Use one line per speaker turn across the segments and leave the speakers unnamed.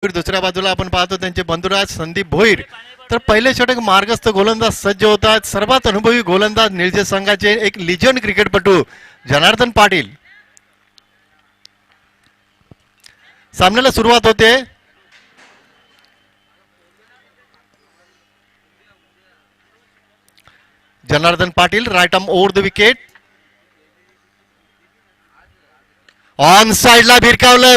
दुसऱ्या बाजूला आपण पाहतो त्यांचे बंधुराज संदीप भोईर. तर पहिले षटक मार्गस्थ गोलंदाज सज्ज होतात. सर्वात अनुभवी गोलंदाज निळजे संघाचे एक लिजंड क्रिकेटपटू जनार्दन पाटील. सामन्याला सुरुवात होते. Janardan Patil right arm over the wicket. On साइडला भिरकावलंय.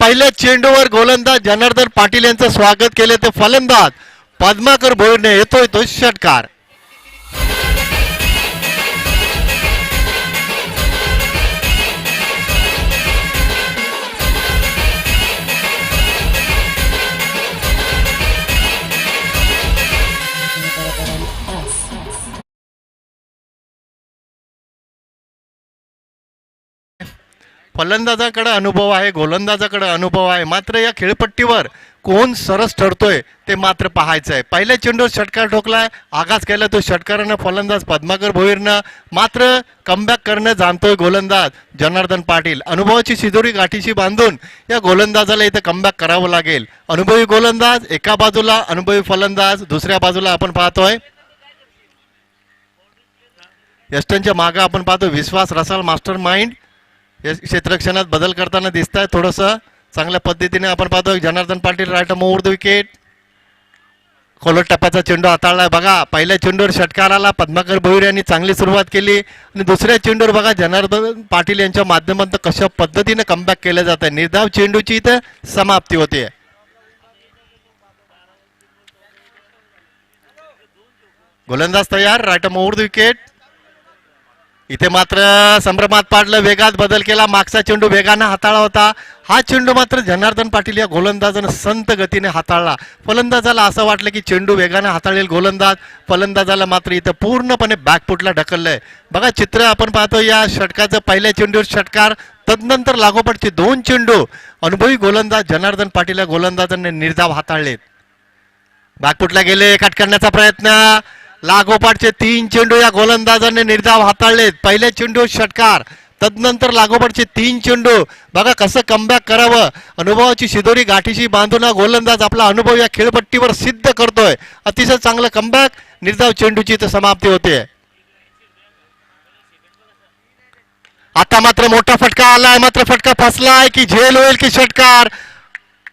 पहिल्या चेंडूवर गोलंदाज जनार्दन पाटील यांचं स्वागत केले ते फलंदाज पद्माकर भोईरने. येतोय तो षटकार. फलंदाजाकडे अनुभव आहे, गोलंदाजाकडे अनुभव आहे, मात्र या खेळपट्टीवर कोण सरस ठरतोय ते मात्र पाहायचं आहे. पहिल्या चेंडूवर षटकार ठोकलाय, आगाज केला तो षटकारानं फलंदाज पद्माकर भोईरनं. मात्र कमबॅक करणं जाणतोय गोलंदाज जनार्दन पाटील. अनुभवाची शिदोरी गाठीशी बांधून या गोलंदाजाला इथं कमबॅक करावं लागेल. अनुभवी गोलंदाज एका बाजूला, अनुभवी फलंदाज दुसऱ्या बाजूला आपण पाहतोय. यस्टनच्या मागे आपण पाहतो विश्वास रसाल मास्टर माइंड. क्षेत्ररक्षणात बदल करताना दिसत आहे थोडंसं चांगल्या पद्धतीने. आपण पाहतो Janardan Patil right arm over the wicket. खोलट टप्प्याचा चेंडू हाताळलाय बघा. पहिल्या चेंडूवर षटकाराला पद्माकर भोईर यांनी चांगली सुरुवात केली आणि दुसऱ्या चेंडूवर बघा जनार्दन पाटील यांच्या माध्यमातून कशा पद्धतीने कमबॅक केलं जात आहे. निर्धाव चेंडूची इथं समाप्ती होते. गोलंदाज तयार right arm over the wicket. इथे मात्र संभ्रमात पाडलं, वेगात बदल केला. मागचा चेंडू वेगानं हाताळला होता. हा चेंडू मात्र जनार्दन पाटील या गोलंदाजानं संत गतीने हाताळला. फलंदाजाला असं वाटलं की चेंडू वेगानं हाताळेल गोलंदाज, फलंदाजाला मात्र इथं पूर्णपणे बॅकफुटला ढकललंय. बघा चित्र आपण पाहतो या षटकाचं. पहिल्या चेंडूवर षटकार, तदनंतर लागोपाठचे दोन चेंडू अनुभवी गोलंदाज जनार्दन पाटील या गोलंदाजांनी निर्धाव हाताळलेत. बॅकफुटला गेले, कट करण्याचा प्रयत्न. लागोपाठचे तीन चेंडू या गोलंदाजांनी निर्धाव हाताळलेत. पहिल्या चेंडू षटकार, तदनंतर लागोपाठचे तीन चेंडू. बघा कसं कमबॅक करावं. अनुभवाची शिदोरी गाठीशी बांधून गोलंदाज आपला अनुभव या खेळपट्टीवर सिद्ध करतोय. अतिशय चांगलं कमबॅक. निर्धाव चेंडूची इथं समाप्ती होते. आता मात्र मोठा फटका आलाय, मात्र फटका फसलाय की झेल होईल की षटकार.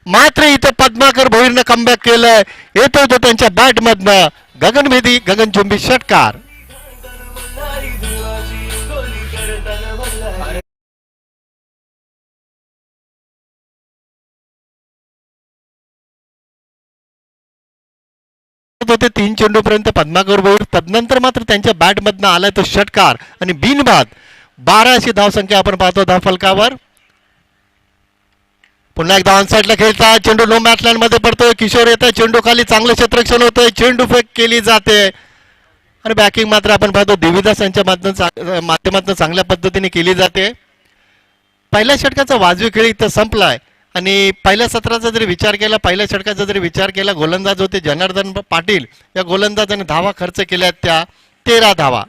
मात्र इथं पद्माकर भोईरनं कमबॅक केलंय. येतो तो त्यांच्या बॅट मधनं गगनभेदी गगनचुंबी षटकार. होते तीन चेंडू पर्यंत पद्माकर भोईर. तदनंतर मात्र त्यांच्या बॅट मधनं आलाय तो षटकार आणि बिनबाद 12 अशी धावसंख्या आपण पाहतो धावफलकावर. पुन्हा एकदा ऑन साइडला खेळतात. चेंडू नो मॅच लाईन मध्ये पडतोय. किशोर येत आहे, चेंडू खाली चांगलं क्षेत्ररक्षण होतंय. चेंडू फेक केली जाते आणि बॅकिंग मात्र आपण पाहतो देवीदास यांच्या माध्यमातून चांगल्या पद्धतीने केली जाते. पहिल्या षटकाचा वाजवी खेळ इथं संपलाय आणि पहिल्या सत्राचा जरी विचार केला, पहिल्या षटकाचा जरी विचार केला, गोलंदाज होते जनार्दन पाटील. या गोलंदाजाने धावा खर्च केल्या त्या 13 धावा.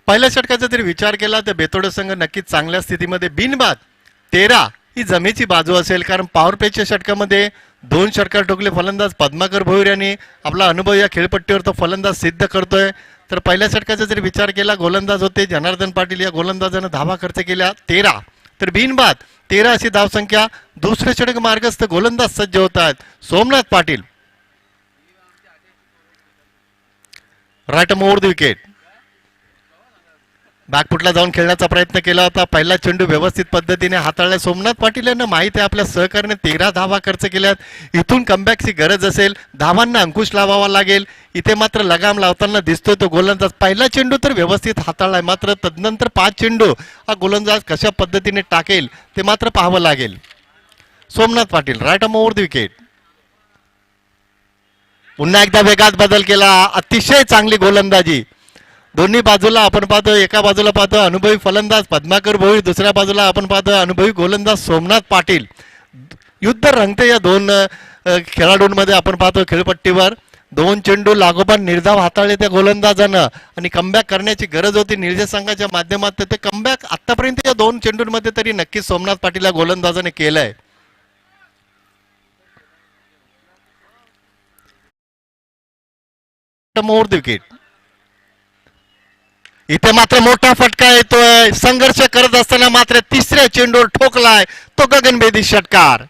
पहिल्या षटकाचा जरी विचार केला तर बेतोडे संघ नक्कीच चांगल्या स्थितीमध्ये. बिनबाद 13 ही जमेची बाजू असेल, कारण पॉवर प्लेच्या षटकामध्ये 2 षटकार ठोकले फलंदाज पद्माकर भोईर यांनी. आपला अनुभव या खेळपट्टीवर तो फलंदाज सिद्ध करतोय. तर पहिल्या षटकाचा जरी विचार केला, गोलंदाज होते जनार्दन पाटील. या गोलंदाजानं धावा खर्च केल्या 13. तर बिनबाद 13 अशी धावसंख्या. दुसरे षटक मार्गस्थ गोलंदाज सज्ज होत आहेत. Somnath Patil right arm over the wicket. बॅकफुटला जाऊन खेळण्याचा प्रयत्न केला होता. पहिला चेंडू व्यवस्थित पद्धतीने हाताळला. सोमनाथ पाटील यांना माहिती आहे आपल्या सहकार्याने 13 धावा खर्च केल्यात. इथून कमबॅकची गरज असेल, धावांना अंकुश लावावा लागेल. इथे मात्र लगाम लावताना दिसतोय तो गोलंदाज. पहिला चेंडू तर व्यवस्थित हाताळलाय, मात्र तदनंतर 5 चेंडू हा गोलंदाज कशा पद्धतीने टाकेल ते मात्र पाहावं लागेल. Somnath Patil right arm over the wicket. पुन्हा एकदा वेगात बदल केला. अतिशय चांगली गोलंदाजी दोन्ही बाजूला आपण पाहतो. एका बाजूला पाहतो अनुभवी फलंदाज पद्माकर भोईर, दुसऱ्या बाजूला आपण पाहतो अनुभवी गोलंदाज सोमनाथ पाटील. युद्ध रंगते या दोन खेळाडूंमध्ये. आपण पाहतो खेळपट्टीवर 2 चेंडू लागोपाठ निर्धाव हाताळले त्या गोलंदाजानं आणि कमबॅक करण्याची गरज होती निर्देश संघाच्या माध्यमातून. ते कमबॅक आतापर्यंत या 2 चेंडूंमध्ये तरी नक्कीच सोमनाथ पाटील या गोलंदाजाने केलंय. Over the wicket. इथे मात्र मोठा फटका येतोय. संघर्ष करत असताना मात्र तिसऱ्या चेंडूवर ठोकलाय तो गगनभेदी षटकार.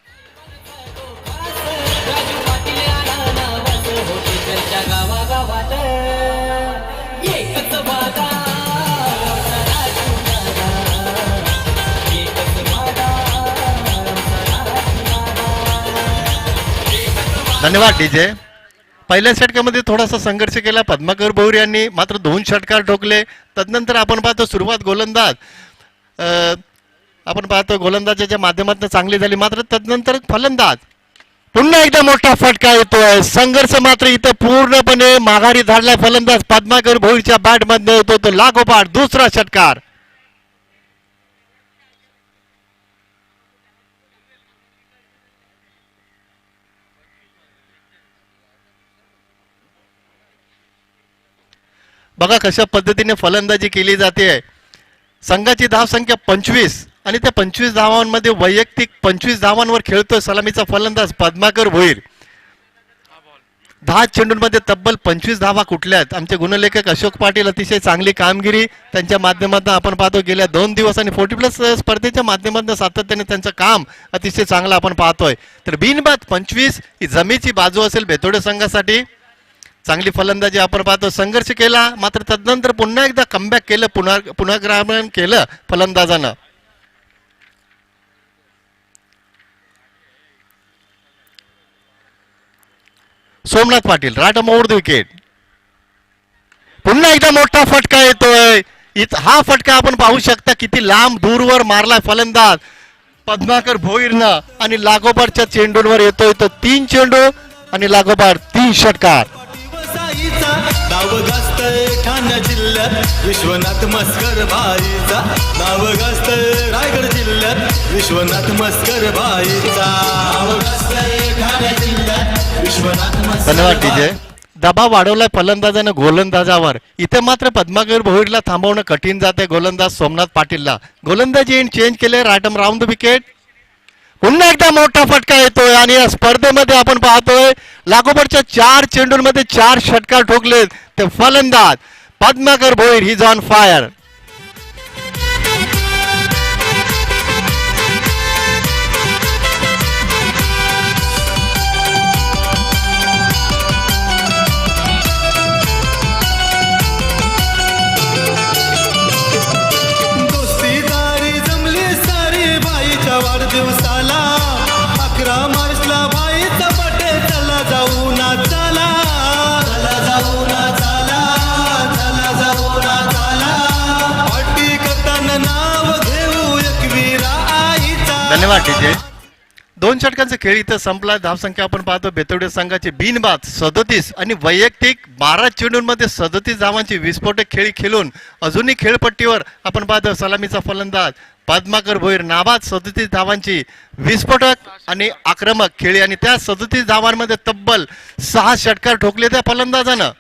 धन्यवाद डीजे. पहिल्या षटकामध्ये थोडासा संघर्ष केला पद्माकर भोईर यांनी, मात्र 2 षटकार ठोकले. तदनंतर आपण पाहतो सुरुवात गोलंदाज आपण पाहतो गोलंदाजाच्या माध्यमातून चांगली झाली, मात्र तदनंतर फलंदाज पुन्हा एकदा मोठा फटका येतोय. संघर्ष मात्र इथं पूर्णपणे माघारी धाडलाय फलंदाज पद्माकर भोईरच्या बॅट मध्ये होतो तो लागोपाठ दुसरा षटकार. बघा कशा पद्धतीने फलंदाजी केली जाते. संघाची धाव संख्या 25 आणि त्या 25 धावांमध्ये वैयक्तिक 25 धावांवर खेळतोय सलामीचा फलंदाज पद्माकर भोईर. 10 चेंडूंमध्ये तब्बल 25 धावा कुठल्या आहेत. आमचे गुणलेखक अशोक पाटील अतिशय चांगली कामगिरी त्यांच्या माध्यमातून आपण पाहतो. गेल्या 2 दिवस आणि 40+ स्पर्धेच्या माध्यमातून सातत्याने त्यांचं काम अतिशय चांगलं आपण पाहतोय. तर बिनबाद 25 ही जमेची बाजू असेल बेतोडे संघासाठी. चांगली फलंदाजी आपण पाहतो. संघर्ष केला, मात्र तदनंतर पुन्हा एकदा कमबॅक केलं, पुनर्ग्रामन केलं फलंदाजानं. Somnath Patil right arm over the wicket. पुन्हा एकदा मोठा फटका येतोय. हा फटका आपण पाहू शकता किती लांब दूरवर मारलाय फलंदाज पद्माकर भोईरनं आणि लागोपाठच्या चेंडूंवर येतोय तो 3 चेंडू आणि लागोपाठ 3 षटकार.
नाव गाजतय ठाणे जिल्ह्यात विश्वनाथ मस्कर भाईचा. नाव गाजतय रायगड जिल्ह्यात विश्वनाथ मस्कर भाईचा. नाव गाजतय ठाणे जिल्ह्यात विश्वनाथ मस्कर.
धन्यवाद डीजे. दबाव वाढवलाय फलंदाजानं गोलंदाजावर. इथे मात्र पद्माकर भोईरला थांबवणं कठीण जाते गोलंदाज सोमनाथ पाटीलला. गोलंदाजी चेंज केले right arm round the wicket. पुन्हा एकदा मोठा फटका येतोय आणि या स्पर्धेमध्ये आपण पाहतोय लागोपाठच्या 4 चेंडूंमध्ये 4 षटकार ठोकलेत. ते फलंदाज पद्माकर भोईर ही ऑन फायर.
दोस्तीदारी जमली सारी बाईच्या वाढदिवसाला. 11 मार्चला बाईचा बर्थडे. चला जाऊ ना चला, चला जाऊ ना चला, चला जाऊ ना चला. पार्टी करताना नाव घेऊ एकवीरा आईचा.
धन्यवाद डीजे. 2 षटकांचा खेळ इथं संपला. धावसंख्या आपण पाहतो बेतोडे संघाची बिनबाद 37 आणि वैयक्तिक 12 चेंडूंमध्ये 37 धावांची विस्फोटक खेळी खेळून अजूनही खेळपट्टीवर आपण पाहतो सलामीचा फलंदाज पद्माकर भोईर. नाबाद 37 धावांची विस्फोटक आणि आक्रमक खेळी आणि त्या 37 धावांमध्ये तब्बल 6 षटकार ठोकले त्या फलंदाजानं.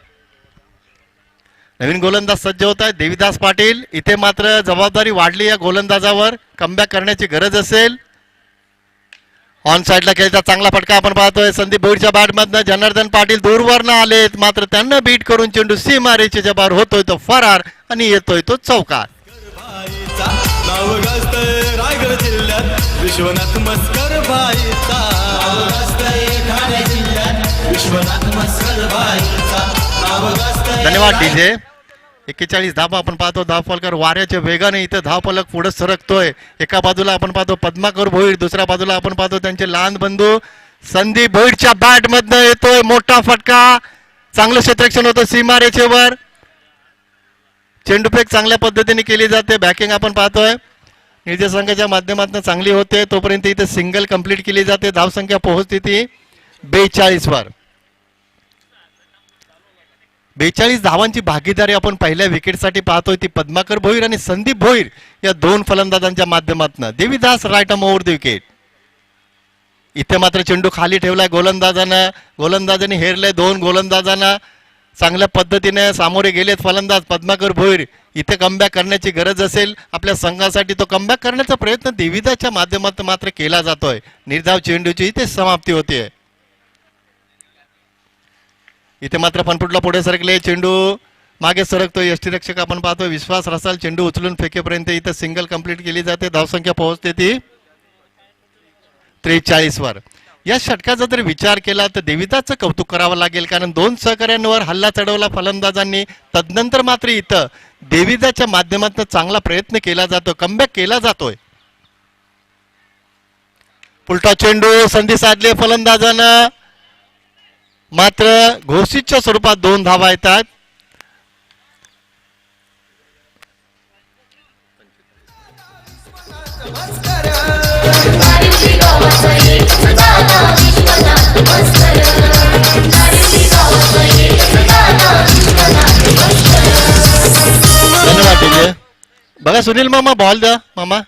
नवीन गोलंदाज सज्ज होत आहे देविदास पाटील. इथे मात्र जबाबदारी वाढली या गोलंदाजावर. कमबॅक करण्याची गरज असेल. ऑन साइडला खेळता चांगला फटका आपण पाहतोय संदीप भोईरच्या बॅटमधनं. जनार्दन पाटील दूरवरनं आलेत, मात्र त्यांना बीट करून चेंडू सीमारेषेच्या जबार होतोय तो फरार आणि येतोय तो चौकार.
नाव गाजतय रायगड जिल्ह्यात विश्वनाथ मस्कर भाईचा. नाव गाजतय ठाणे जिल्ह्यात विश्वनाथ मस्कर भाईचा. नाव गाजतय.
धन्यवाद डीजे. 41 धावा आपण पाहतो. धावफलकर वाऱ्याच्या वेगाने इथं धावफलक पुढे सरकतोय. एका बाजूला आपण पाहतो पद्माकर भोईर, दुसऱ्या बाजूला आपण पाहतो त्यांचे लहान बंधू संदीप भोईरच्या बॅट मधनं येतोय मोठा फटका. चांगलं क्षेत्ररक्षण होतं सीमारेषेवर. चेंडूफेक चांगल्या पद्धतीने केली जाते. बॅकिंग आपण पाहतोय निर्देश संघाच्या माध्यमातून चांगली होते. तोपर्यंत इथे सिंगल कंप्लीट केली जाते. धावसंख्या पोहोचते ती 42 वर. 42 धावांची भागीदारी आपण पहिल्या विकेटसाठी पाहतोय ती पद्माकर भोईर आणि संदीप भोईर या दोन फलंदाजांच्या माध्यमातून. Devidas right arm over the wicket. इथे मात्र चेंडू खाली ठेवलाय गोलंदाजाने हेरले. दोन गोलंदाजांना चांगल्या पद्धतीने सामोरे गेलेत फलंदाज पद्माकर भोईर. इथे कमबॅक करण्याची गरज असेल आपल्या संघासाठी, तो कमबॅक करण्याचा प्रयत्न देवीदासच्या माध्यमातून मात्र केला जातोय. निर्धाव चेंडूची इथे समाप्ती होते. इथे मात्र फनफुटला पुढे सरकले. चेंडू मागे सरकतोय. यष्टीरक्षक आपण पाहतोय विश्वास रसाल चेंडू उचलून फेकेपर्यंत इथे सिंगल कंप्लीट केली जाते. धावसंख्या पोहोचते ती 43 वर. या षटकाचा जर विचार केला तर देवीदासचं कौतुक करावं लागेल, कारण दोन सहकार्यांवर हल्ला चढवला फलंदाजांनी. तदनंतर मात्र इथं देवीदासच्या माध्यमातून चांगला प्रयत्न केला जातो, कमबॅक केला जातोय. पुलटा चेंडू संधी साधली फलंदाजानं, मात्र घोषितच्या स्वरूपात 2 धावा येतात. धन्यवाद. बघा सुनील मामा बॉल द्या मामा.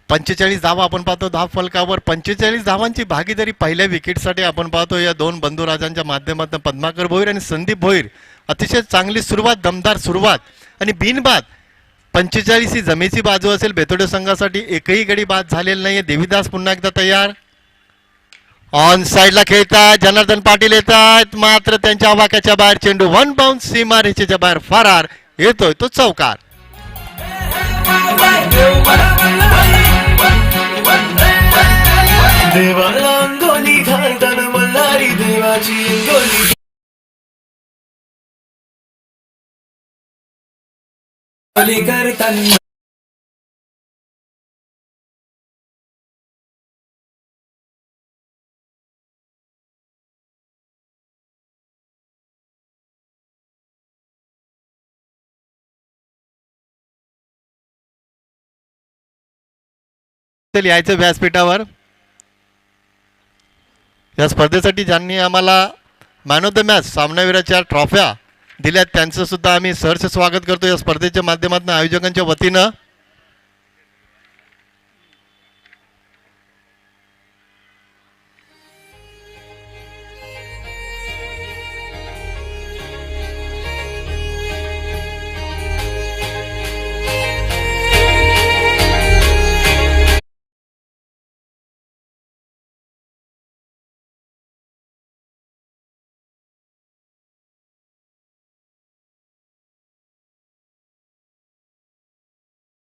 पंचेचाळीस धावा आपण पाहतो धाव फलकावर. 45 धावांची भागीदारी पहिल्या विकेटसाठी आपण पाहतो या दोन बंधुराजांच्या माध्यमातून. पद्माकर भोईर आणि संदीप भोईर अतिशय चांगली सुरुवात, दमदार सुरुवात आणि बिनबाद. 45 ही जमेची बाजू असेल. बेतोडे संघासाठी एकही गडी बाद झालेला नाहीये. देवीदास पुन्हा एकदा तयार. ऑन साइडला खेळतात. जनार्दन पाटील येतात, मात्र त्यांच्या आवाक्याच्या बाहेर चेंडू 1 बाउंस सीमा रेषेच्या बाहेर फरार. येतोय तो चौकार.
देवाला अंगोली घालताना मल्हारी देवाची अंगोली करताना
यायचं व्यासपीठावर. या स्पर्धेसाठी ज्यांनी आम्हाला मॅन ऑफ द मॅच सामनावीराच्या ट्रॉफ्या दिल्यात त्यांचं सुद्धा आम्ही सहर्ष स्वागत करतो या स्पर्धेच्या माध्यमातून आयोजकांच्या वतीनं.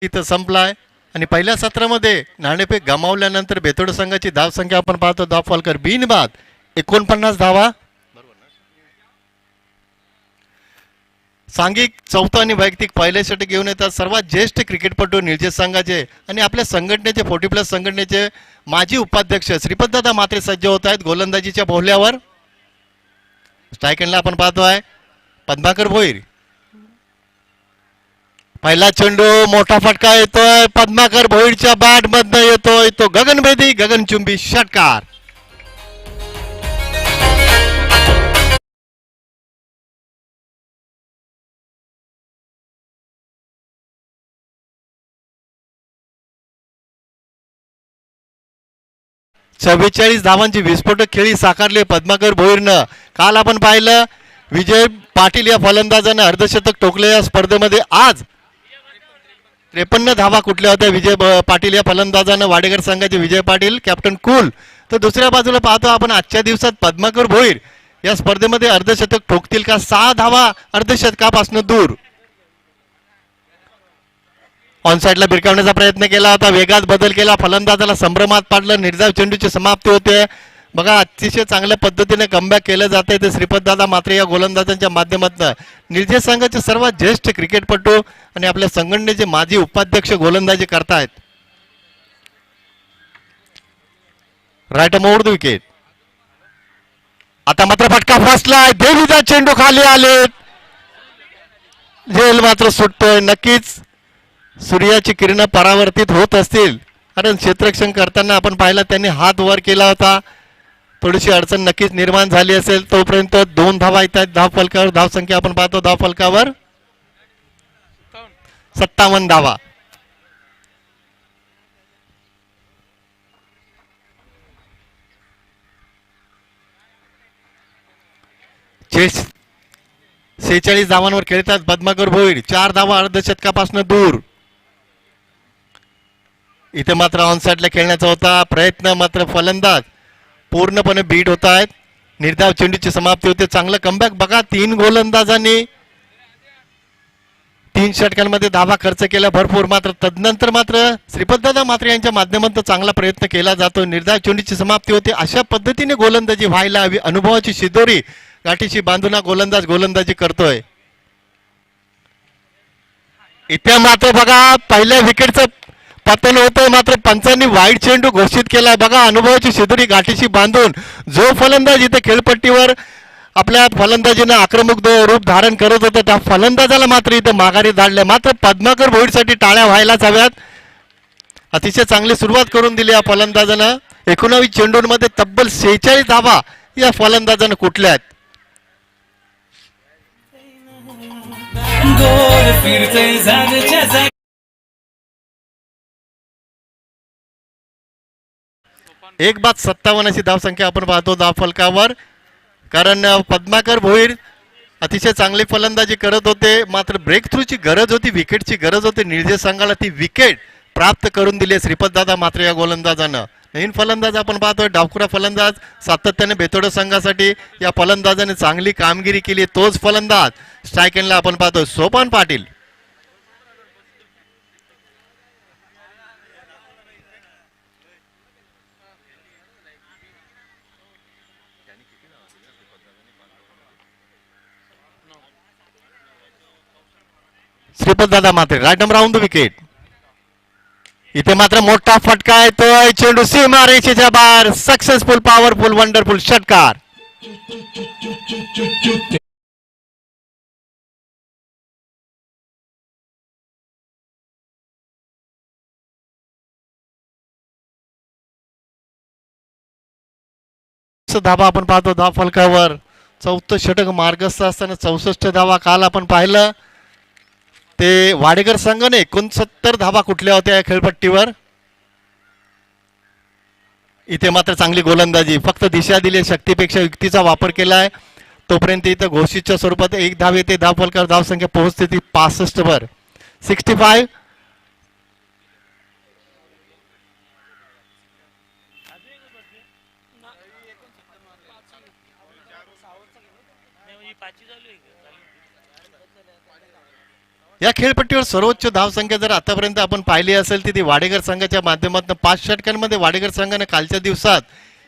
इथं संपलाय आणि पहिल्या सत्रामध्ये नाणेफेक गमावल्यानंतर बेतोड संघाची धावसंख्या आपण पाहतो. धाव फलकर बिनबाद 49 धावा. सांघिक चौथा आणि वैयक्तिक पहिले षटक घेऊन येतात सर्वात ज्येष्ठ क्रिकेटपटू निर्देश संघाचे आणि आपल्या संघटनेचे 40+ संघटनेचे माजी उपाध्यक्ष श्रीपतदादा मात्रे सज्ज होत आहेत गोलंदाजीच्या बोहल्यावर. स्ट्राईक एंडला आपण पाहतोय पद्माकर भोईर. पहिला चेंडू मोठा फटका येतोय पद्माकर भोईरच्या बॅट मधनं येतोय तो गगनभेदी गगनचुंबी षटकार. चव्वेचाळीस धावांची विस्फोटक खेळी साकारली पद्माकर भोईरनं. काल आपण पाहिलं विजय पाटील या फलंदाजानं अर्धशतक ठोकले या स्पर्धेमध्ये. आज 53 धावा कुठल्या होत्या विजय पाटील या फलंदाजानं वाडेकर संघाचे विजय पाटील कॅप्टन कूल. तर दुसऱ्या बाजूला पाहतो आपण आजच्या दिवसात पद्माकर भोईर या स्पर्धेमध्ये अर्धशतक ठोकतील का? 6 धावा अर्धशतकापासून दूर. ऑन साईडला भिरकावण्याचा प्रयत्न केला होता, वेगात बदल केला, फलंदाजाला संभ्रमात पाडलं, निर्धाव चेंडूची समाप्ती होते. बघा अतिशय चांगल्या पद्धतीने कमबॅक केलं जाते ते श्रीपतदादा मात्रे या गोलंदाजांच्या माध्यमातून. निर्जय संघाचे सर्वात ज्येष्ठ क्रिकेटपटू आणि आपल्या संघटनेचे माजी उपाध्यक्ष गोलंदाजी करतायत. राईट मोड विकेट. आता मात्र फटका फसलाय, देवीचा चेंडू खाली आले, झेल मात्र सुटतोय. नक्कीच सूर्याची किरण परावर्तित होत असतील, कारण क्षेत्ररक्षण करताना आपण पाहिलं त्यांनी हात वर केला होता, थोडीशी अडचण नक्कीच निर्माण झाली असेल. तोपर्यंत 2 धावा येतात धाव फलकावर. धाव संख्या आपण पाहतो धाव फलकावर 57 धावा. चेस 46 धावांवर खेळतात पद्माकर भोईर. 4 धावा अर्धशतकापासून दूर. इथे मात्र ऑनसाइडला खेळण्याचा होता प्रयत्न, मात्र फलंदाज पूर्णपणे बीट होत आहेत. निर्धाव चेंडूची समाप्ती होते. चांगलं कमबॅक बघा, 3 गोलंदाजांनी 3 षटकांमध्ये धावा खर्च केला भरपूर. मात्र तदनंतर मात्र श्रीपतदादा मात्रे यांच्या माध्यमातून चांगला प्रयत्न केला जातो. निर्धाव चेंडूची समाप्ती होते. अशा पद्धतीने गोलंदाजी व्हायला हवी. अनुभवाची शिदोरी गाठीशी बांधून गोलंदाज गोलंदाजी करतोय. इथे मात्र बघा पहिल्या विकेटचं पतन होतं, मात्र पंचांनी वाईट चेंडू घोषित केला. बघा अनुभवाची शिदोरी गाठीशी बांधून जो फलंदाज इथे खेळपट्टीवर आपल्या फलंदाजीनं आक्रमक रूप धारण करत होतं त्या फलंदाजाला मात्र इथं माघारी धाडलं. मात्र पद्माकर भोईरसाठी टाळ्या व्हायलाच हव्यात. अतिशय चांगली सुरुवात करून दिली या फलंदाजानं. 19 चेंडूंमध्ये तब्बल 46 धावा या फलंदाजानं कुठल्यात.
गोल फिरते जागच्या जागी.
एक बाद 57 अशी धावसंख्या आपण पाहतो धाव फलकावर. कारण पद्माकर भोईर अतिशय चांगली फलंदाजी करत होते, मात्र ब्रेक थ्रूची गरज होती, विकेटची गरज होती. निर्जय संघाला ती विकेट प्राप्त करून दिली श्रीपतदादा मात्र या गोलंदाजानं. नवीन फलंदाज आपण पाहतोय डावखुरा फलंदाज सातत्याने बेतोड संघासाठी या फलंदाजाने चांगली कामगिरी केली. तोच फलंदाज स्ट्राईक एंडला आपण पाहतोय Sopan Patil. Shripatdada Mhatre right number on the wicket. इथे मात्र मोठा फटका येतोय, चेंडू सीमा रेषेच्या बाहेर. सक्सेसफुल, पॉवरफुल, वंडरफुल षटकार. धावा आपण पाहतो धाव फलकावर. 4थं षटक मार्गस्थ असताना 64 धावा काल आपण पाहिलं ते वाडेकर संघाने 69 धावा कुठल्या होत्या या खेळपट्टीवर. इथे मात्र चांगली गोलंदाजी, फक्त दिशा दिली, शक्तीपेक्षा युक्तीचा वापर केलाय. तोपर्यंत इथं घोषितच्या स्वरूपात 1 धाव येते धाव फलकावर. धाव संख्या पोहोचते ती 65 वर. 65. या खेळपट्टीवर सर्वोच्च धावसंख्या जर आतापर्यंत आपण पाहिली असेल तर ती वाडेकर संघाच्या माध्यमातून 5 षटकांमध्ये वाडेकर संघाने कालच्या दिवसात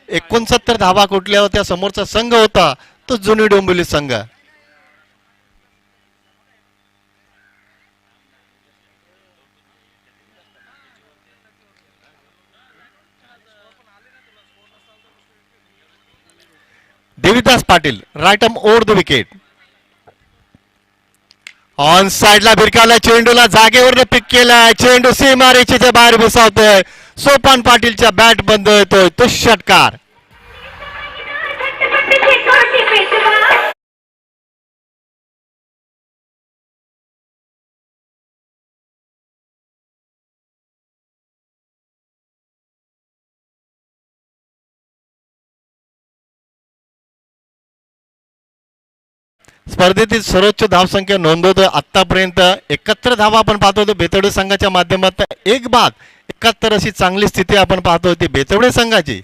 69 धावा कुठल्या होत्या. समोरचा संघ होता तो जुनी डोंबिवली संघ. Devidas Patil right arm over the wicket. On साइडला भिरकावला, चेंडूला जागेवर पिक केलाय, चेंडू सीमा रेषेच्या बाहेर बसवतोय. सोपान पाटीलच्या बॅट बंद येतोय तो षटकार. स्पर्धेतील सर्वोच्च धावसंख्या नोंदवतो आतापर्यंत 71 धावा आपण पाहतो बेतवडे संघाच्या माध्यमातून. एक बाद 71 अशी चांगली स्थिती आपण पाहतो ती बेतवडे संघाची.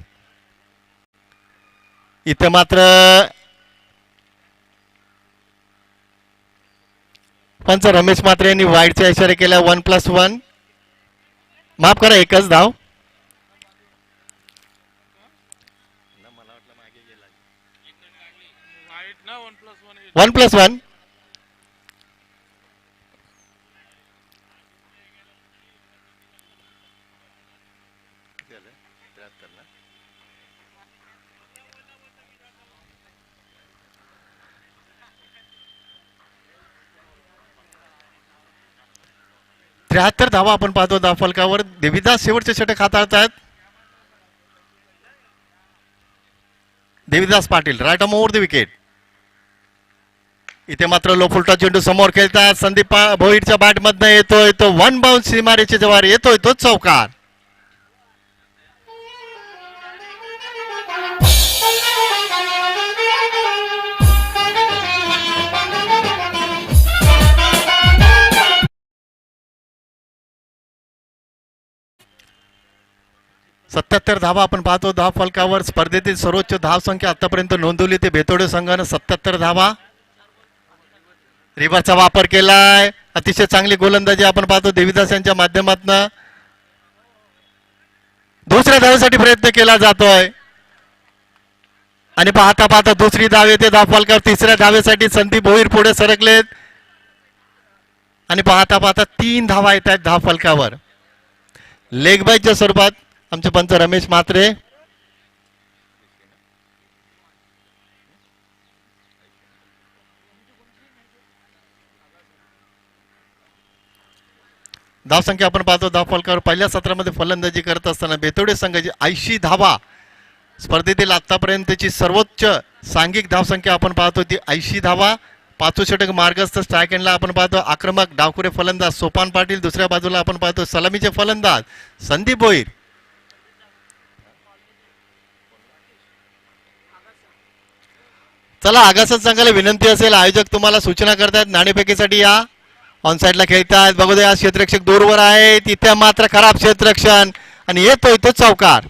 इथे मात्र पंच रमेश मात्रे यांनी वाईडचा इशारा केला. 1+1 माफ करा एकच धाव. 1+1 73 धावा आपण पाहतो धावफलकावर. देवीदास शेवटचे षटक हाताळतात. Devidas Patil right on over the wicket. इथे मात्र लो फुलटा चेंडू समोर खेळतात. संदीप भोईरच्या बॅट मधनं येतोय तो 1 बाउन्स सीमारेच्या जवळ येतोय तो चौकार. सत्याहत्तर धावा आपण पाहतो धाव फलकावर. स्पर्धेतील सर्वोच्च धाव संख्या आतापर्यंत नोंदवली ते बेतोडे संघानं 77 धावा. रिव्हरचा वापर केलाय. अतिशय चांगली गोलंदाजी आपण पाहतो देवीदास यांच्या माध्यमातून. दुसऱ्या धावेसाठी प्रयत्न केला जातोय आणि पाहता पाहता दुसरी धाव येते धाव फलकावर. तिसऱ्या धावेसाठी संदीप भोईर पुढे सरकलेत आणि पाहता पाहता 3 धावा येत आहेत धाव फलकावर. लेग बायच्या स्वरूपात आमचे पंच रमेश म्हात्रे. धावसंख्या आपण पाहतो धाव फलकावर. पहिल्या सत्रामध्ये फलंदाजी करत असताना बेतोडे संघाची 80 धावा. स्पर्धेतील आतापर्यंतची सर्वोच्च सांघिक धावसंख्या आपण पाहतो ती 80 धावा. 5 षटक मार्गस्थ स्ट्राईक एंडला आपण पाहतो आक्रमक डावखुरे फलंदाज सोपान पाटील. दुसऱ्या बाजूला आपण पाहतो सलामीचे फलंदाज संदीप भोईर. चला आगासच सांगायला विनंती असेल आयोजक तुम्हाला सूचना करतात नाणेफेकीसाठी या. ऑन साइडला खेळतात बघू द्या. क्षेत्ररक्षक दूरवर आहे तिथे मात्र खराब क्षेत्ररक्षण आणि येतोय तो चौकार.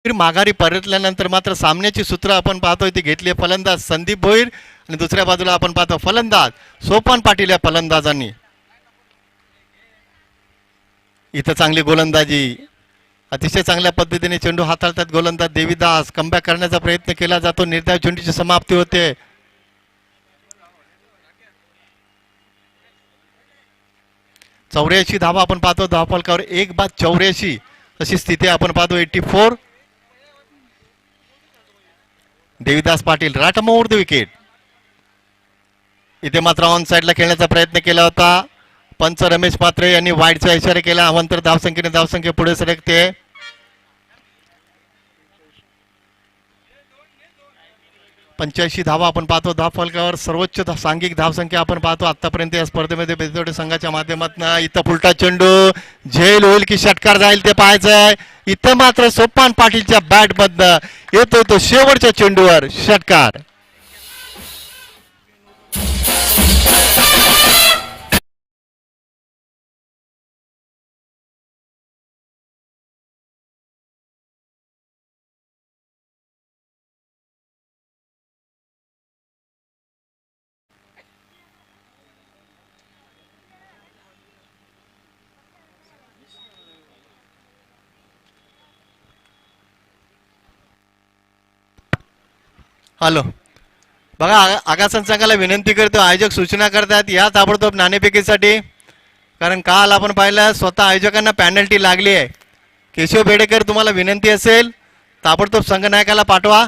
माघारी परतल्यानंतर मात्र सामन्याची सूत्र आपण पाहतोय ती घेतली फलंदाज संदीप भोईर आणि दुसऱ्या बाजूला आपण पाहतो फलंदाज सोपान पाटील या फलंदाजांनी. इथं चांगली गोलंदाजी अतिशय चांगल्या पद्धतीने चेंडू हाताळतात गोलंदाज देवीदास. कमबॅक करण्याचा प्रयत्न केला जातो. निर्धाव चेंडूची समाप्ती होते. चौऱ्याऐंशी धावा आपण पाहतो धावफलकावर. 1 बाद 84 अशी स्थिती आपण पाहतो. 84. Devidas Patil right on over the wicket. इथे मात्र ऑन साइडला खेळण्याचा प्रयत्न केला होता. पंच रमेश म्हात्रे यांनी वाईडचा इशारा केला. अवंतर धावसंख्या पुढे सरकते. पंच्याऐंशी धावा आपण पाहतो धाव फलकावर. सर्वोच्च सांघिक धावसंख्या आपण पाहतो आतापर्यंत या स्पर्धेमध्ये बेतोडे संघाच्या माध्यमातून. इथं फुलटा चेंडू झेल होईल की षटकार जाईल ते पाहायचंय. इथं मात्र सोपान पाटीलच्या बॅट मधनं येतो तो शेवटच्या चेंडूवर षटकार. हॅलो बघा आगासन संघाला विनंती करतो आयोजक सूचना करतात या ताबडतोब नाणेफेकीसाठी. कारण काल आपण पाहिलं स्वतः आयोजकांना पॅनल्टी लागली आहे. केशव बेडेकर तुम्हाला विनंती असेल ताबडतोब संघनायकाला पाठवा.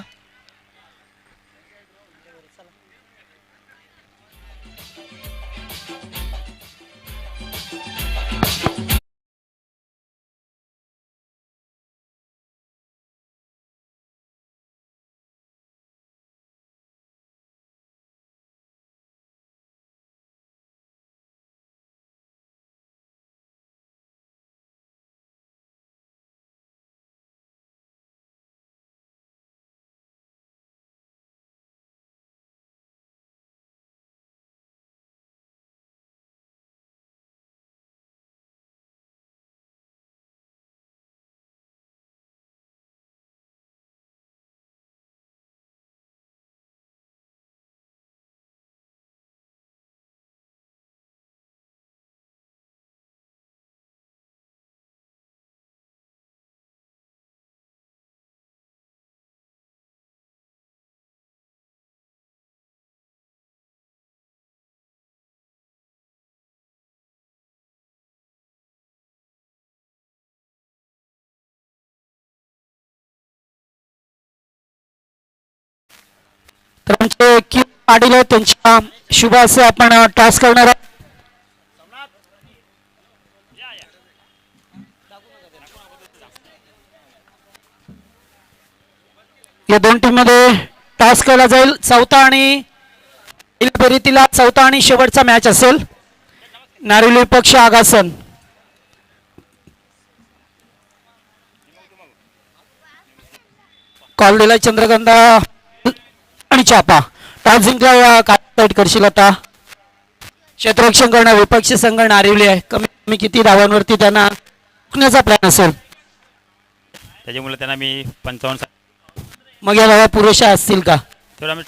आमचे की पाटील आहेत त्यांच्या शुभ असे आपण टॉस करणार आहोत. या दोन टीम मध्ये टॉस केला जाईल. चौथा आणि पहिल्या फेरीतीला चौथा आणि शेवटचा मॅच असेल. नारिवली पक्ष आगासन. कॉल दिला चंद्रगंधा आणि चापा. टॉस जिंकला या काय करशील आता. क्षेत्ररक्षण करणं विपक्षी संघ नारिवली आहे. कमी कमी किती धावांवरती त्यांना रोखण्याचा प्लॅन असेल.
त्याच्यामुळे त्यांना मी 55
मग या धावा पुरेशा असतील का.
तेवढा मी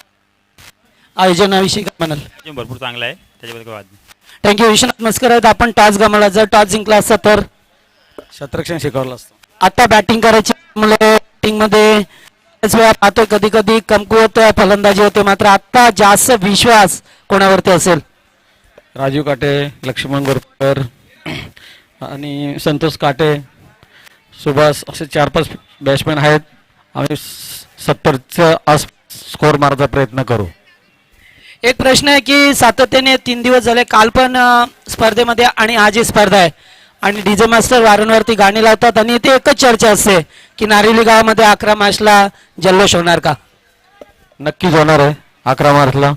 आयोजनाविषयी काय म्हणाल.
भरपूर चांगला आहे त्याच्याबद्दल काही वाद नाही.
थँक्यू. विश्वनाथ मस्कर आहेत. आपण टॉस गमावला. जर टॉस जिंकला असता तर
क्षेत्ररक्षण शिकवलं असतं.
आता बॅटिंग करायची मुलं बॅटिंग मध्ये बऱ्याच वेळा पाहतोय कधी कधी कमकुवत फलंदाजी होते. मात्र आता जास्त विश्वास कोणावरती असेल.
राजीव काटे, लक्ष्मण गोरकर आणि संतोष काटे, सुभाष असे 4-5 बॅट्समॅन आहेत. आम्ही 70च्या आस स्कोर मारायचा प्रयत्न करू.
एक प्रश्न आहे की सातत्याने 3 दिवस झाले. काल पण स्पर्धेमध्ये आणि आज ही स्पर्धा आहे आणि डीजे मास्टर वारंवारती गाणी लावतात आणि इथे एकच चर्चा असते की नारिवली गावामध्ये 11 मार्चला जल्लोष होणार का.
नक्कीच होणार आहे. 11 मार्चला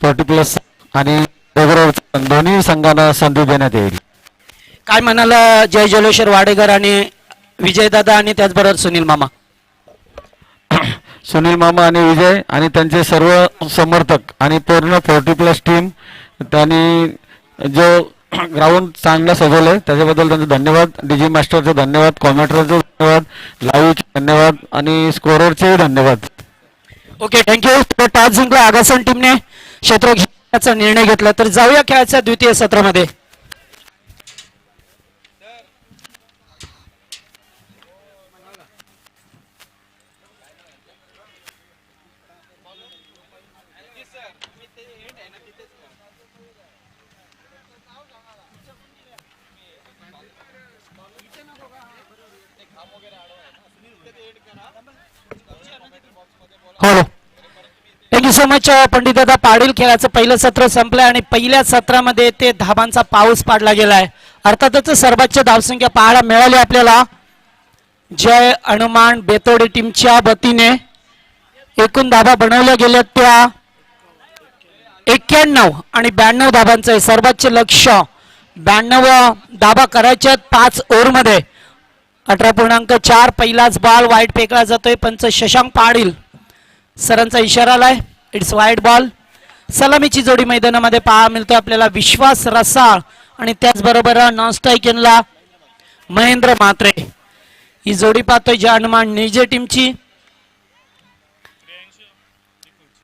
40+ आणि रेग्युलर दोन्ही संघांना संधी देण्यात येईल.
काय म्हणाला जय जलोशर वाडेकर आणि विजयदादा आणि त्याचबरोबर सुनील मामा.
सुनील मामा आणि विजय आणि त्यांचे सर्व समर्थक आणि पूर्ण 40+ टीम त्यांनी जो ग्राउंड चांगला सजवलंय त्याच्याबद्दल त्यांचे धन्यवाद. डीजी मास्टरचे धन्यवाद, कॉमेंटरचे धन्यवाद, लाईव्हचे धन्यवाद आणि स्कोररचे धन्यवाद.
Okay, thank you. टॉस जिंकला आगासन टीमने. क्षेत्ररक्षणाचा निर्णय घेतला. तर जाऊया खेळाच्या द्वितीय सत्रामध्ये. हो, थँक्यू सो मच पंडित दादा. पाटील खेळाचं पहिलं सत्र संपलंय आणि पहिल्या सत्रामध्ये ते धाबांचा पाऊस पाडला गेलाय. अर्थातच सर्वोच्च धावसंख्या पाहायला मिळाली आपल्याला. जय हनुमान बेतोडे टीमच्या वतीने एकूण धाबा बनवल्या गेल्या त्या 91 आणि 92 धाबांचं आहे. सर्वोच्च लक्ष 92 धाबा करायच्या 5 ओव्हरमध्ये. 18.4 पहिलाच बॉल वाईट फेकला जातोय. पंच शशांक पाटील सरांचा इशारा आलाय. इट्स वाईट बॉल. सलामीची जोडी मैदानामध्ये पाहा मिळतोय आपल्याला. विश्वास रसाळ आणि त्याचबरोबर नॉन स्ट्राईकला महेंद्र म्हात्रे ही जोडी पाहतोय जय हनुमान निजे टीमची.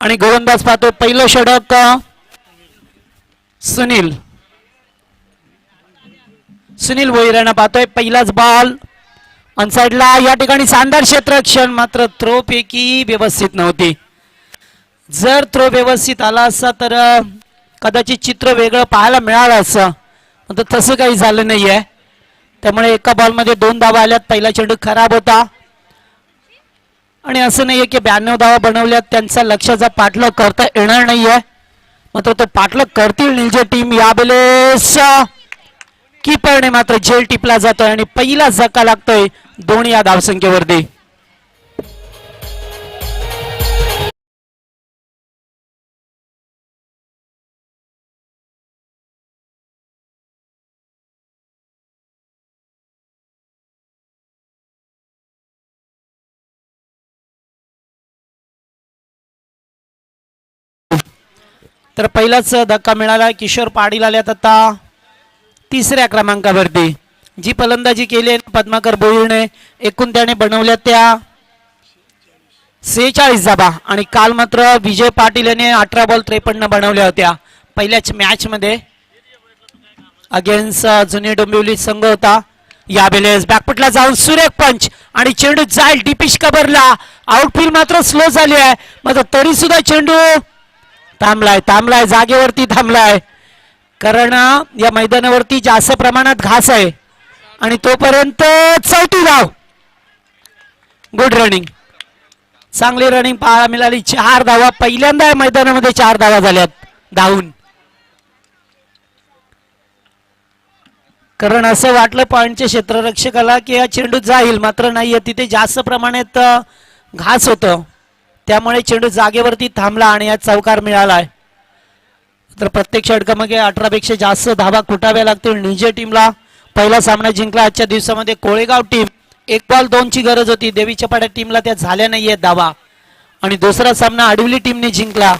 आणि गोलंदाज पाहतोय पहिलं षटक सुनील भोईराणा पाहतोय. पहिलाच बॉल अनसाइडला. या ठिकाणी शानदार क्षेत्ररक्षण. मात्र थ्रो पैकी व्यवस्थित नव्हती. जर थ्रो व्यवस्थित आला असता तर कदाचित चित्र वेगळं पाहायला मिळालं असं. मात्र तसं काही झालं नाहीये. त्यामुळे एका बॉलमध्ये 2 धावा आल्यात. पहिला चेंडू खराब होता आणि असं नाहीये की 92 धावा बनवल्यात त्यांचा लक्षाचा पाठलाग करता येणार नाहीये. मात्र तो पाठलाग करतील निलजे टीम. यावेळेस कीपरने मात्र झेल टिपला जातोय आणि पहिला झटका लागतोय दोन या धावसंख्येवरती. तर पहिलाच धक्का मिळाला. किशोर पाटील आल्यात आता 3ऱ्या क्रमांकावरती. जी फलंदाजी केली पद्माकर बोईरने एकूण त्याने बनवल्या त्या 46 धाबा आणि काल मात्र विजय पाटील याने 18 बॉल 53 बनवल्या होत्या. पहिल्याच मॅच मध्ये अगेन्स्ट जुनी डोंबिवली संघ होता. यावेळेस बॅकफुटला जाऊन सुरेख पंच आणि चेंडू जाईल डिपिश कबरला. आउटफील्ड मात्र स्लो झाली आहे. मात्र तरी सुद्धा चेंडू थांबलाय जागेवरती थांबलाय. कारण या मैदानावरती जास्त प्रमाणात घास आहे आणि तोपर्यंत 4थी धाव. Good running. चांगली रनिंग पाहायला मिळाली. 4 धावा पहिल्यांदा या मैदानामध्ये 4 धावा झाल्यात धावून. कारण असं वाटलं पॉइंटच्या क्षेत्ररक्षकाला की हा चेंडू जाईल, मात्र नाहीये. तिथे जास्त प्रमाणात घास होतं, त्यामुळे चेंडू जागेवरती थांबला आणि या चौकार मिळालाय. तर प्रत्येक षटकामध्ये 18 पेक्षा जास्त धावा कुटाव्या लागतील निजे टीमला. पहिला सामना जिंकला आजच्या दिवसामध्ये कोळेगाव टीम. 1 बॉल 2 ची गरज होती. देवीच्या पाड्या टीमला त्या झाल्या नाहीये धावा. आणि दुसरा सामना आडिवली टीमने जिंकला,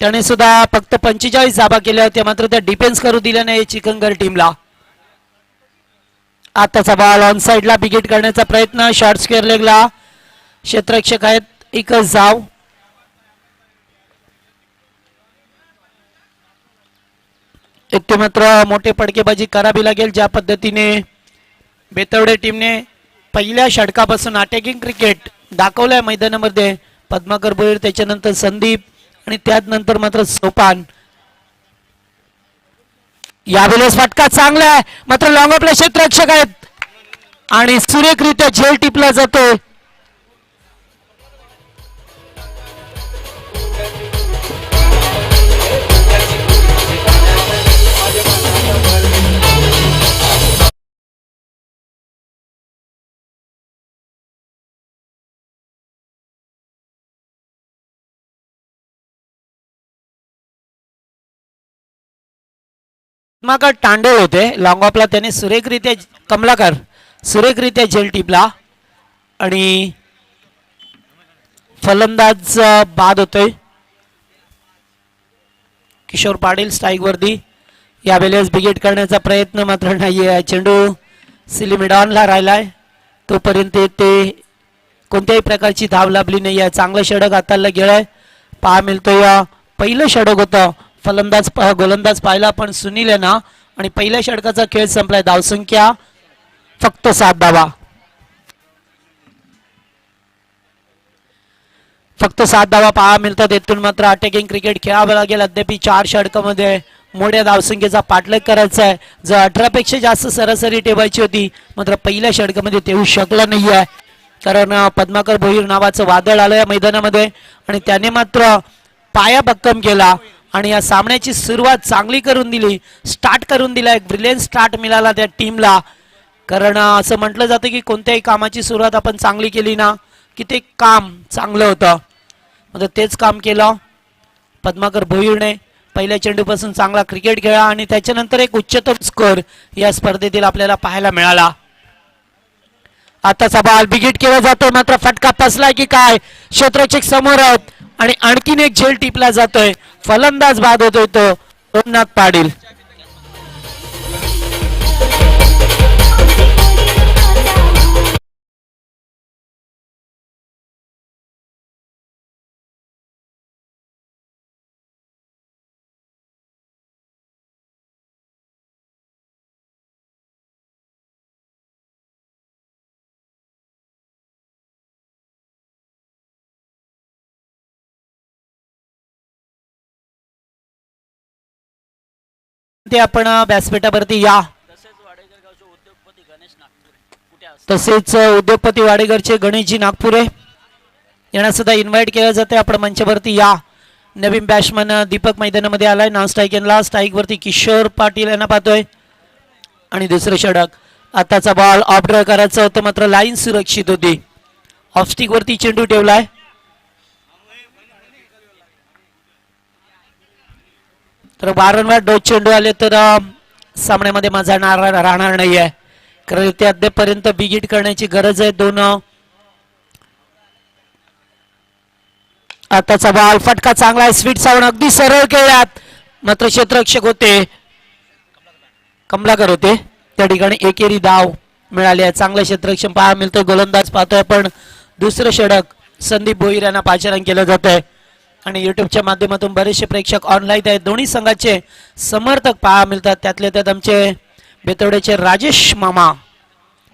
त्याने सुद्धा फक्त 45 धावा केल्या होत्या, मात्र त्या डिफेन्स करू दिल्या नाही चिकनगर टीमला. आताचा बॉल ऑन साइडला बिगेट करण्याचा प्रयत्न. शॉर्ट स्क्वेअर लेगला क्षेत्ररक्षक आहेत, एकच धाव. इथे मात्र मोठे फटकेबाजी करावी लागेल. ज्या पद्धतीने बेतवडे टीमने पहिल्या षटकापासून अटॅकिंग क्रिकेट दाखवलंय मैदानामध्ये. पद्माकर भोईर, त्याच्यानंतर संदीप आणि त्यानंतर मात्र सोपान. यावेळेस फटका चांगला आहे, मात्र लॉंग आपले क्षेत्ररक्षक आहेत आणि सुरेखरित्या झेल टिपला जातो. पद्माकर तांडोळ होते लॉंग ऑफला, त्याने सुरेखरित्या कमलाकर सुरेखरित्या झेल टिपला आणि फलंदाज बाद होतोय. किशोर पाटील स्ट्राईक वरती. यावेळेस बिगेट करण्याचा प्रयत्न मात्र नाहीये. चेंडू सिलिमिडॉनला राहिलाय, तोपर्यंत ते कोणत्याही प्रकारची धाव लाभली नाहीये. चांगलं षटक हाताला गेलंय पहा मिळतोय. पहिलं षटक होतं, फलंदाज गोलंदाज पाहिला पण सुनील आहे ना, आणि पहिल्या षटकाचा खेळ संपलाय. धावसंख्या फक्त 7 धावा. फक्त 7 धावा पहा मिळतात. येथून मात्र अटॅकिंग क्रिकेट खेळावं लागेल. अद्याप 4 षटकामध्ये मोठ्या धावसंख्येचा पाठलाग करायचा आहे. जर 18 पेक्षा जास्त सरासरी ठेवायची होती, मात्र पहिल्या षटकामध्ये ठेवू शकला नाहीये, कारण पद्माकर भोईर नावाचं वादळ आलं या मैदानामध्ये आणि त्याने मात्र पाया भक्कम केला आणि या सामन्याची सुरुवात चांगली करून दिली. स्टार्ट करून दिला, एक ब्रिलियंट स्टार्ट मिळाला त्या टीमला. कारण असं म्हटलं जातं की कोणत्याही कामाची सुरुवात आपण चांगली केली ना की ते काम चांगलं होतं. म्हणजे तेच काम केलं पद्माकर भोईरने. पहिल्या चेंडूपासून चांगला क्रिकेट खेळला आणि त्याच्यानंतर एक उच्चतम स्कोर या स्पर्धेतील आपल्याला पाहायला मिळाला. आताचा बॉल बिगिट केला जातो, मात्र फटका फसलाय की काय. क्षेत्ररक्षक समोर आहेत आणि आणखीन एक झेल टिपला जातोय. फलंदाज बाद होतोय तो ओमनाथ पाटील. ते आपण व्यासपीठावरती या. तसेच उद्योगपती वाडेकरचे गणेशजी नागपुरे यांना सुद्धा इन्व्हाइट केलं जाते. आपण मंचावरती या. नवीन बॅट्समन दीपक मैदानामध्ये आलाय नॉन स्ट्राईक यांना. स्ट्राईक वरती किशोर पाटील यांना पाहतोय आणि दुसरं षटक. आताचा बॉल ऑफ ड्राईव्ह करायचा होतं, मात्र लाईन सुरक्षित होती. ऑफ स्टिक वरती चेंडू ठेवलाय. तर वारंवार डोस चेंडू आले तर सामन्यामध्ये मजा राहणार नाहीये, कारण ते अद्यापर्यंत बिगिट करण्याची गरज आहे. 2 आताचा बॉल फटका चांगला आहे. स्वीट साऊंड अगदी सरळ खेळल्यात, मात्र क्षेत्ररक्षक होते कमलाकर होते त्या ठिकाणी. एकेरी धाव मिळाली आहे. चांगलं क्षेत्ररक्षण पाहायला मिळतंय. गोलंदाज पाहतोय आपण. दुसरं षटक संदीप भोईर यांना पाचारण केलं जात आहे आणि युट्यूबच्या माध्यमातून बरेचसे प्रेक्षक ऑनलाईन आहेत. दोन्ही संघाचे समर्थक पाहायला मिळतात. त्यातले त्यात आमचे बेतवड्याचे राजेश मामा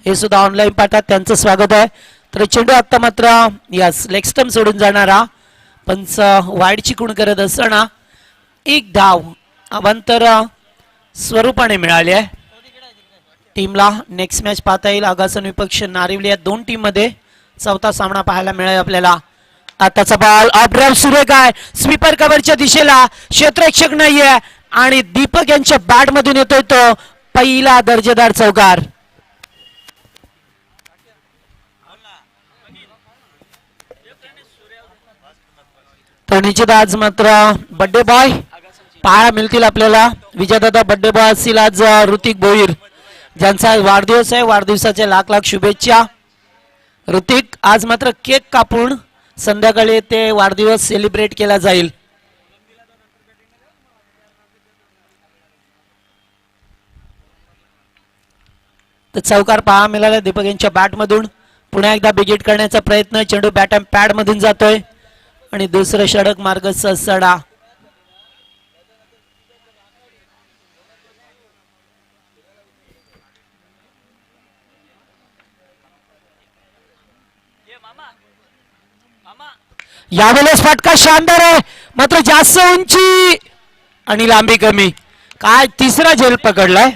हे सुद्धा ऑनलाईन पाहतात, त्यांचं स्वागत आहे. तर चेंडू आता मात्र यास लेग स्टंप सोडून जाणारा पंच वाईडची खूण करत असताना 1 धाव अवांतर स्वरूपाने मिळाली आहे टीमला. नेक्स्ट मॅच पाहता येईल. आगासन विपक्ष नारिवली या 2 टीम मध्ये चौथा सामना पाहायला मिळेल आपल्याला. आताचा बॉल ऑफ सुरू काय स्वीपर कव्हरच्या दिशेला, क्षेत्ररक्षक नाहीये आणि दीपक यांच्या बॅट मधून येतोय तो पहिला दर्जेदार चौकार. तर निश्चित आज मात्र बर्थडे बॉय पाहायला मिळतील आपल्याला. विजयदादा बर्थडे बॉय असतील आज ऋतिक भोईर, ज्यांचा वाढदिवस आहे. वाढदिवसाच्या लाख लाख शुभेच्छा. ऋतिक, आज मात्र केक कापून संध्याकाळी ते वाढदिवस सेलिब्रेट केला जाईल. तर चौकार पहा मिळाला दीपक यांच्या बॅट मधून. पुन्हा एकदा बिगिट करण्याचा प्रयत्न, चेंडू बॅट अँड पॅड मधून जातोय आणि दुसरं षडक मार्ग सडा. यावेळेस फटका शानदार आहे, मात्र जास्त उंची आणि लांबी कमी. काय तिसरा झेल पकडलाय.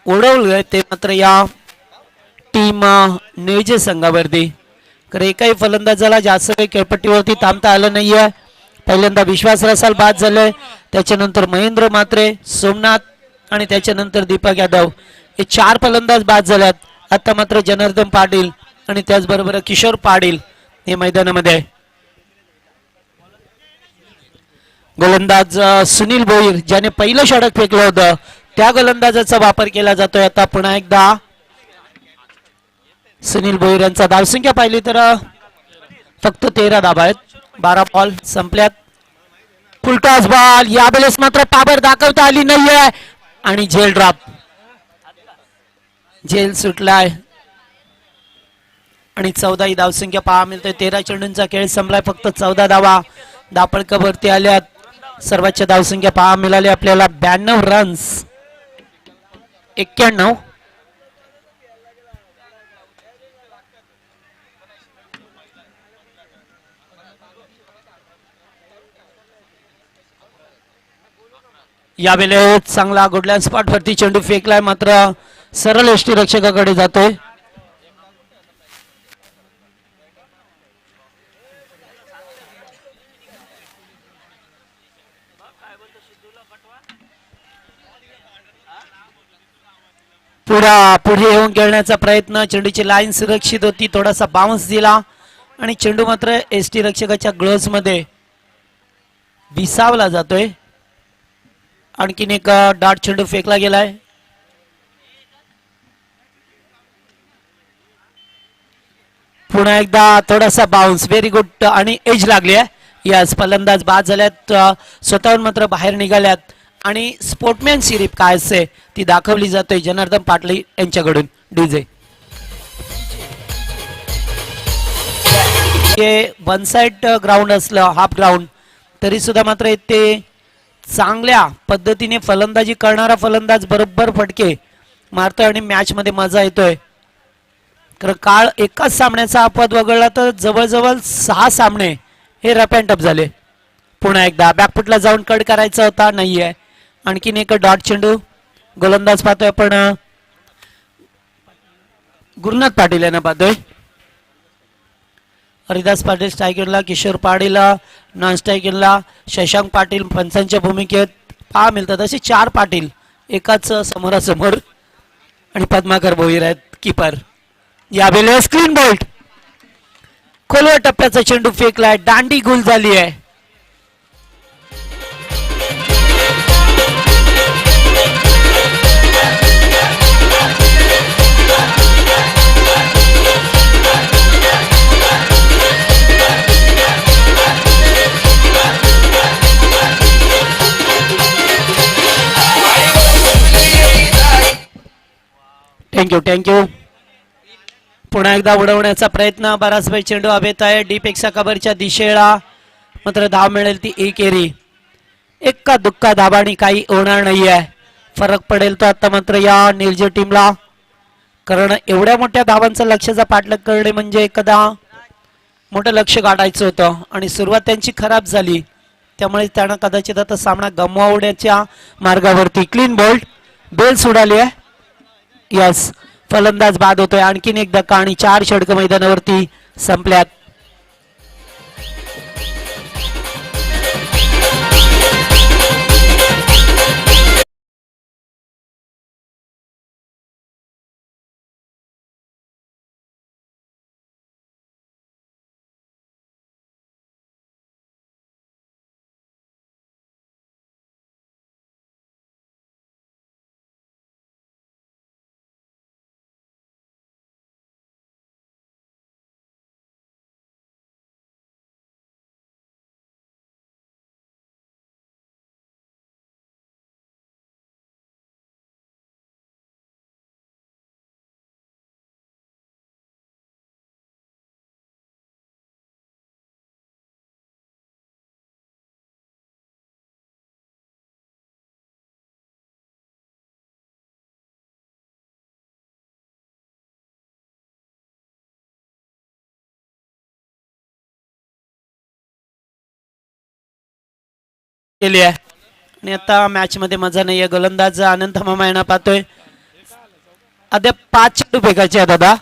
उडवलंय ते मात्र या टीम नियोजन संघावरती. कारण एकाही फलंदाजाला जास्त काही खेळपट्टीवरती थांबता आलं नाहीये. पहिल्यांदा विश्वास रसाल बाद झालंय, त्याच्यानंतर महेंद्र म्हात्रे, सोमनाथ आणि त्याच्यानंतर दीपक यादव हे 4 फलंदाज बाद झाल्यात. आता मात्र जनार्दन पाटील आणि त्याचबरोबर किशोर पाटील हे मैदानामध्ये. गोलंदाज सुनील भोईर ज्याने पहिलं षटक फेकलं होतं त्या गोलंदाजाचा वापर केला जातोय. आता पुन्हा एकदा सुनील भोईर यांचा धावसंख्या पाहिली तर फक्त 13 धाबा आहेत. 12 बॉल संपल्यात. फुलटॉस बॉल, यावेळेस मात्र पावर दाखवता आली नाहीये आणि झेल ड्रॉप. झेल सुटलाय आणि 14 ही धावसंख्या पहा मिळते. 13 चेंडूंचा खेळ संपलाय, फक्त 14 धावा दापळकावरती आल्यात. सर्वोच्च धावसंख्या पहा मिळाली आपल्याला 92 रन्स. 91. यावेळेस चांगला गुडलँड स्पॉट वरती चेंडू फेकलाय, मात्र सरळ यष्टी रक्षकाकडे जातोय. पुढे येऊन खेळण्याचा प्रयत्न, चेंडूची लाईन सुरक्षित होती, थोडासा बाउन्स दिला आणि चेंडू मात्र एसटी रक्षकाच्या ग्लोव्ज मध्ये विसावला जातोय. आणखीन एक डॉट चेंडू फेकला गेलाय. पुन्हा एकदा थोडासा बाउन्स, व्हेरी गुड आणि एज लागली आहे. यस, फलंदाज बाद झाल्यात, स्वतःहून मात्र बाहेर निघाल्यात आणि स्पोर्टमॅनशिप काय असते ती दाखवली जाते जनार्दन पाटील यांच्याकडून. डीजे हे वन साइड ग्राउंड असलं, हाफ ग्राउंड, तरी सुद्धा मात्र ते चांगल्या पद्धतीने फलंदाजी करणारा फलंदाज बरोबर फटके मारतोय आणि मॅच मध्ये मजा येतोय. कारण काळ एकाच सामन्याचा अपवाद वगळला तर जवळजवळ 6 सामने हे रफ अँड टफ झाले. पुन्हा एकदा बॅकफुटला जाऊन कट करायचा होता, नाहीये. आणखीन एक डॉट चेंडू, गोलंदाज पाहतोय आपण गुरुनाथ पाटील यांना पाहतोय. हरिदास पाटील स्ट्रायकरला, किशोर पाटील नॉन स्ट्रायकरला, शशांक पाटील पंचांच्या भूमिकेत पहा मिळतात. असे 4 पाटील एकाच समोरासमोर आणि पद्माकर भोईर आहेत कीपर. यावेळेस क्लीन बोल्ट, खोलवर टप्प्याचा चेंडू फेकलाय, दांडी गुल झाली आहे. थँक्यू. पुन्हा एकदा उडवण्याचा प्रयत्न, बराच वेळ चेंडू हवेत आहे, डीपेक्षा कव्हरच्या दिशेला, मात्र धाव मिळेल ती एक एरी. एक्का दुक्का धाबानी काही होणार नाहीये. फरक पडेल तो आता मात्र या निर्जय टीमला, कारण एवढ्या मोठ्या धावांचं लक्षाचा पाठलाग करणे म्हणजे एखादा मोठं लक्ष गाठायचं होतं आणि सुरुवात त्यांची खराब झाली, त्यामुळे त्यांना कदाचित आता सामना गमवावण्याच्या मार्गावरती. क्लीन बोल्ट, बेल्स उडाली आहे. यस, फलंदाज बाद होतोय. आणखीन एक धक्का आणि 4 षटकं मैदानावरती संपल्यात. केली आहे आणि आता मॅच मध्ये मजा नाहीये. गोलंदाज अनंत मामा यांना पाहतोय. अद्याप 5 चेंडू फेकायचे आहे दादा.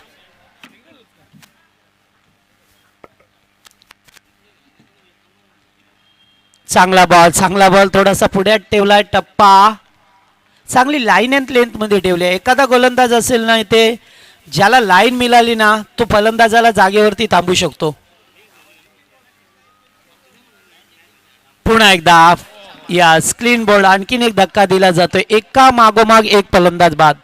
चांगला बॉल थोडासा पुढे ठेवलाय. टप्पा चांगली लाईन अँड लेंथ मध्ये ठेवली आहे. एखादा गोलंदाज असेल ना इथे, ज्याला लाईन मिळाली ना, तो फलंदाजाला जागेवरती थांबू शकतो. पुन्हा एकदा यस, क्लीन बोल्ड. आणखीन एक धक्का दिला जातोय. एका मागोमाग एक फलंदाज बाद.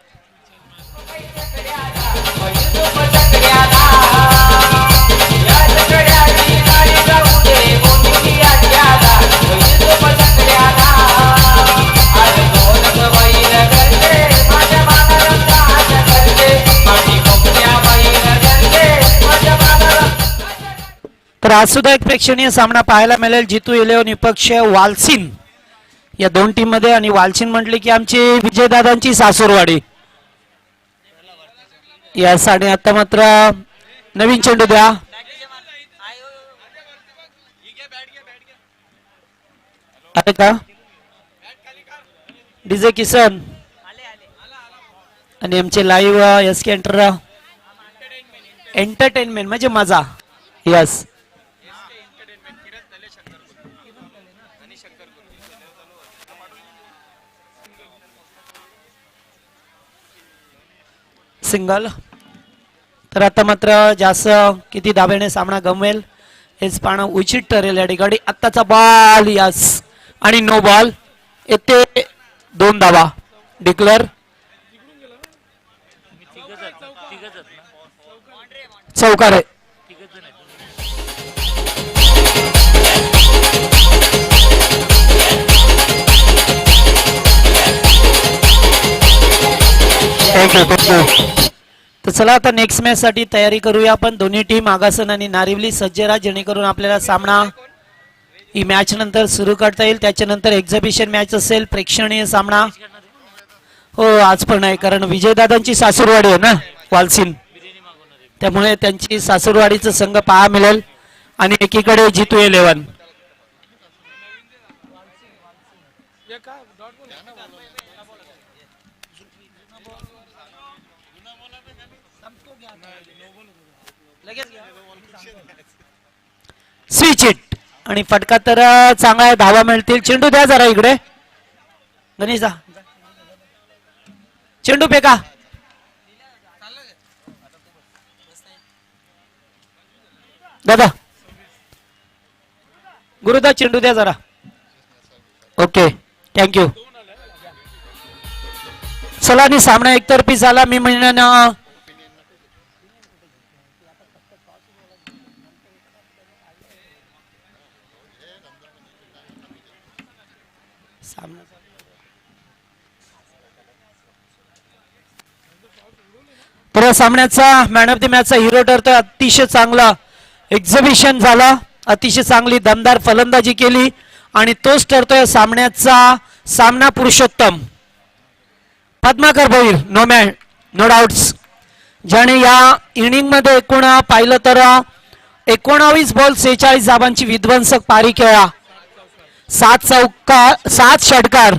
तर आज सुद्धा एक प्रेक्षणीय सामना पाहायला मिळेल. जितू इलेव्हन विपक्ष वालसिन या दोन टीम मध्ये. आणि वालसिन म्हटले की आमची विजयदादांची सासूरवाडी. यस, आणि आता मात्र नवीन चेंडू द्या. आहे का डीजे किसन आणि आमचे लाईव्ह एस के एंटरटेनमेंट म्हणजे मजा. Yes, single. तर आता मात्र जास्त किती दाब्याने सामना गमवेल हेच पाहणं उचित ठरेल या ठिकाणी. आत्ताचा बॉल यस, आणि नो बॉल. येथे 2 धावा डिक्लेअर. चौकार आहे. तर चला आता नेक्स्ट मॅच साठी तयारी करूया आपण. दोन्ही टीम आगासन आणि नारिवली सज्ज राहा, जेणेकरून आपल्याला सामना ही मॅच नंतर सुरू करता येईल. त्याच्यानंतर एक्झिबिशन मॅच असेल, प्रेक्षणीय सामना. हो, आज पण आहे, कारण विजयदादांची सासूरवाडी आहे ना वालसिन, त्यामुळे त्यांची सासूरवाडीचा संघ पाहा मिळेल. आणि एकीकडे जितू इलेव्हन. स्विच इट आणि फटका तर चांगला आहे. धावा मिळतील. चेंडू द्या जरा इकडे. गणेश जा, चेंडू फेका. दादा गुरुदा चेंडू द्या जरा. Okay, thank you. चला, आणि सामना एकतर्फी झाला. मी म्हणणार तर या सामन्याचा मॅन ऑफ द मॅचचा हिरो ठरतोय. अतिशय चांगला एक्झिबिशन झाला, अतिशय चांगली दमदार फलंदाजी केली आणि तोच ठरतोय सामन्याचा सामना Purushottam. Padmakar Bhoir no man no doubts, ज्याने या इनिंग मध्ये एकूण पाहिलं तर 19 बॉल 46 धावांची विध्वंसक पारी खेळला, 7 षटकार